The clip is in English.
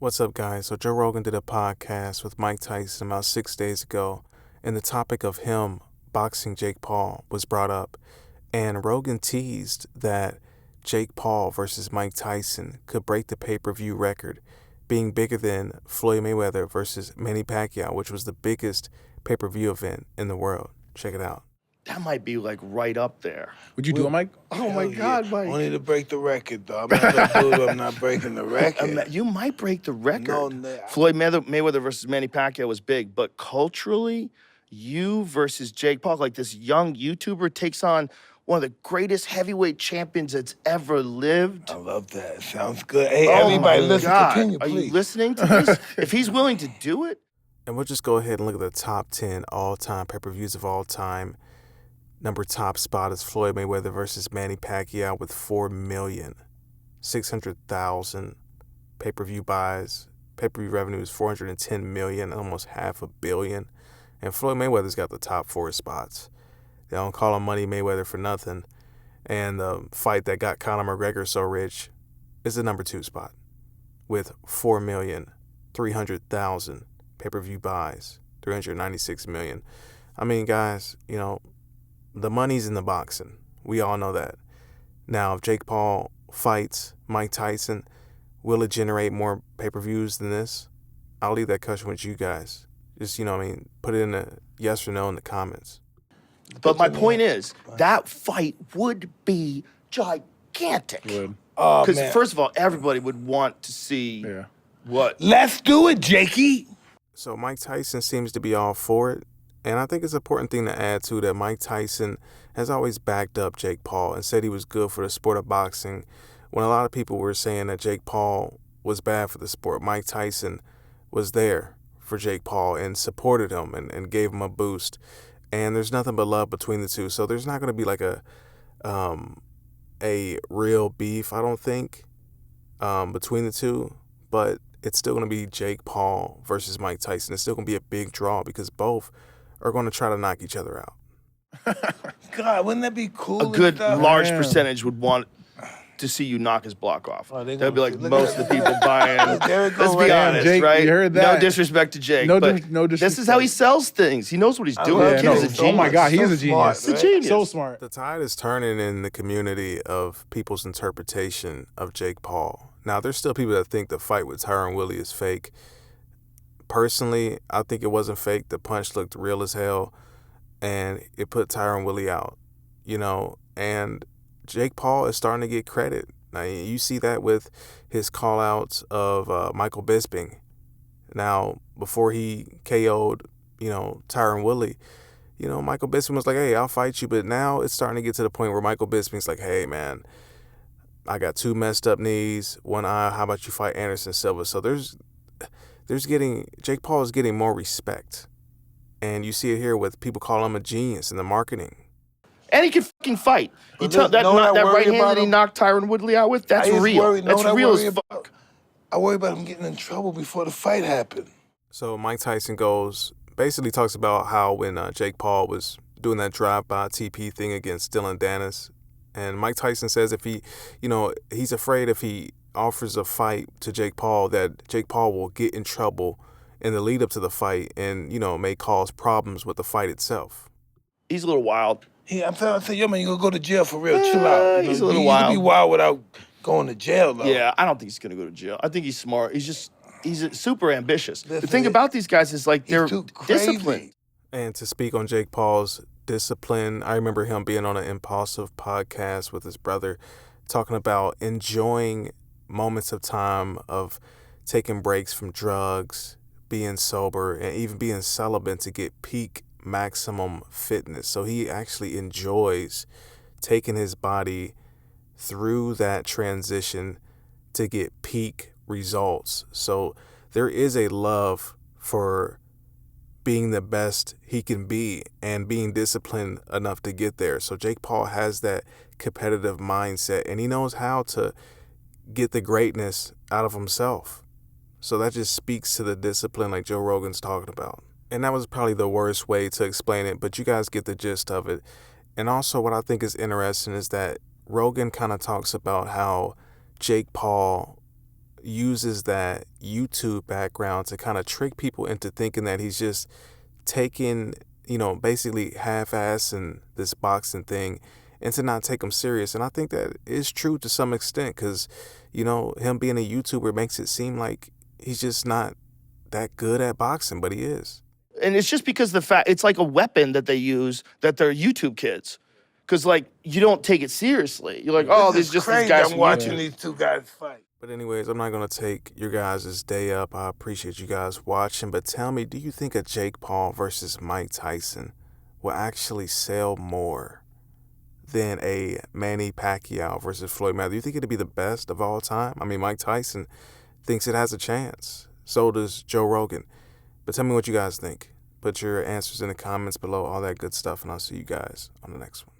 What's up, guys? So Joe Rogan did a podcast with Mike Tyson about 6 days ago, and the topic of him boxing Jake Paul was brought up. And Rogan teased that Jake Paul versus Mike Tyson could break the pay-per-view record, being bigger than Floyd Mayweather versus Manny Pacquiao, which was the biggest pay-per-view event in the world. Check it out. That might be like right up there. Would you do it, Mike? Oh my God, Mike. Only to break the record, though. I'm not gonna do it. I'm not breaking the record. You might break the record. No. Floyd Mayweather versus Manny Pacquiao was big, but culturally, you versus Jake Paul, like this young YouTuber takes on one of the greatest heavyweight champions that's ever lived. I love that. Sounds good. Hey, Oh everybody, my listen. God. Continue, Are please. you listening to this? If he's willing to do it. And we'll just go ahead and look at the top 10 all-time pay-per-views of all time. Number top spot is Floyd Mayweather versus Manny Pacquiao with 4,600,000 pay-per-view buys. Pay-per-view revenue is $410 million, almost $500 million. And Floyd Mayweather's got the top 4 spots. They don't call him Money Mayweather for nothing. And the fight that got Conor McGregor so rich is the number 2 spot with 4,300,000 pay-per-view buys, $396 million. I mean, guys, you know, the money's in the boxing. We all know that. Now, if Jake Paul fights Mike Tyson, will it generate more pay-per-views than this? I'll leave that question with you guys. Just, put it in a yes or no in the comments. But my point is, that fight would be gigantic. Oh, Because man. first of all, everybody would want to see what. Let's do it, Jakey. So Mike Tyson seems to be all for it. And I think it's an important thing to add, too, that Mike Tyson has always backed up Jake Paul and said he was good for the sport of boxing. When a lot of people were saying that Jake Paul was bad for the sport, Mike Tyson was there for Jake Paul and supported him and gave him a boost. And there's nothing but love between the two. So there's not going to be like a real beef, I don't think, between the two. But it's still going to be Jake Paul versus Mike Tyson. It's still going to be a big draw because both are going to try to knock each other out. God, wouldn't that be cool? A good and stuff? large percentage would want to see you knock his block off. Oh, they That'd be gonna- like look most at of the people buying. There it Let's go, be right honest, Jake, right? you heard No that. disrespect to Jake, No but disrespect. this is how he sells things. He knows what he's doing. love The it. kid is a No. genius. Oh my God, he is a So smart, genius. He's a genius. So smart. The tide is turning in the community of people's interpretation of Jake Paul. Now, there's still people that think the fight with Tyron Woodley is fake. Personally, I think it wasn't fake. The punch looked real as hell, and it put Tyron Woodley out, and Jake Paul is starting to get credit. Now, you see that with his call-outs of Michael Bisping. Now, before he KO'd, Tyron Woodley, Michael Bisping was like, hey, I'll fight you. But now it's starting to get to the point where Michael Bisping's like, hey, man, I got 2 messed up knees, 1 eye. How about you fight Anderson Silva? So Jake Paul is getting more respect. And you see it here with people calling him a genius in the marketing. And he can fucking fight. You But tell that know what I that worry right hand about that he him? knocked Tyron Woodley out with, that's I just real. worry- know That's what I real worry as about? fuck. I worry about him getting in trouble before the fight happened. So Mike Tyson basically talks about how when Jake Paul was doing that drive-by TP thing against Dylan Dennis, and Mike Tyson says if he, he's afraid if he offers a fight to Jake Paul that Jake Paul will get in trouble in the lead up to the fight and, may cause problems with the fight itself. He's a little wild. I'm trying to say, yo, man, you gonna go to jail for real. Chill out. He's a little You can be wild without going to jail, though. Yeah, I don't think he's gonna go to jail. I think he's smart. He's super ambitious. The Listen, thing about these guys is like He's they're too crazy. disciplined. And to speak on Jake Paul's discipline, I remember him being on an Impulsive podcast with his brother talking about enjoying moments of time of taking breaks from drugs, being sober, and even being celibate to get peak maximum fitness. So he actually enjoys taking his body through that transition to get peak results. So there is a love for being the best he can be and being disciplined enough to get there. So Jake Paul has that competitive mindset and he knows how to get the greatness out of himself. So that just speaks to the discipline like Joe Rogan's talking about. And that was probably the worst way to explain it, but you guys get the gist of it. And also what I think is interesting is that Rogan kind of talks about how Jake Paul, uses that YouTube background to kind of trick people into thinking that he's just taking, basically half-assing this boxing thing and to not take him serious. And I think that is true to some extent because, him being a YouTuber makes it seem like he's just not that good at boxing, but he is. And it's just because it's like a weapon that they use that they're YouTube kids. Because, like, you don't take it seriously. You're like, oh, This these is just these crazy. guys I'm from watching YouTube. these two guys fight. But anyways, I'm not going to take your guys' day up. I appreciate you guys watching. But tell me, do you think a Jake Paul versus Mike Tyson will actually sell more than a Manny Pacquiao versus Floyd Mayweather? Do you think it'd be the best of all time? I mean, Mike Tyson thinks it has a chance. So does Joe Rogan. But tell me what you guys think. Put your answers in the comments below, all that good stuff, and I'll see you guys on the next one.